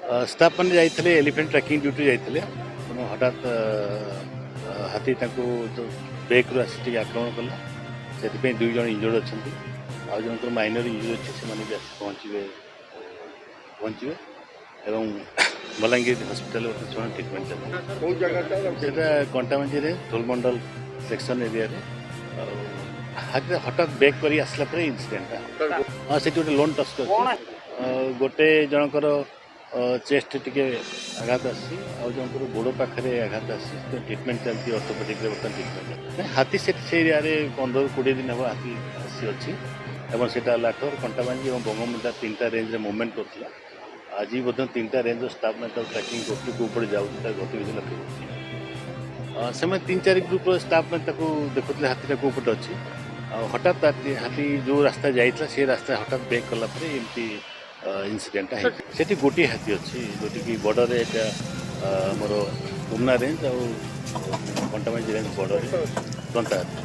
staff मैंने जाइए elephant trekking duty जाइए हठात हाथी ब्रेक रू आसी आक्रमण कला से दुई जन इंजर्ड अच्छा आज जन माइनर इंजरी अच्छे से भी आस पहुँचे एवं बलांगीर हस्पिटाल बर्तमान ट्रिटमेंट चलता कंटाबांजी धोलमंडल सेक्शन एरिया हाथी हठात ब्रेक कर आसला इनसीडेंट हाँ से गोटे लोन टस्क गोटे जनकर चेस्ट टी आघात आर गोड़ पाखे आघात आसी ट्रिटमेंट चलती ऑर्थोपेडिक बर्तमान ट्रिटमेंट हाथी से एरिया 15-20 दिन हम हाथी आसी अच्छी से लाठर कंटाबांजी और बंगमुंडा 3टा रेंज मुवमेंट करता आज तीन रेंज स्टाफ में ट्रैकिंग करपटे जाऊँगा गतिविधि लक्ष्य से 3-4 ग्रुप स्टाफ में देखुते हाथीटा कौपटे अच्छी हठात हाथी जो रास्ता जाइए से रास्ता हठात ब्रेक कलापर एमती इनसीडेंट है गोटे हाथी अच्छी जोटि कि बॉर्डर मोर उमना रेंज और कंटाबांजी रेंज बॉर्डर दंता हाथी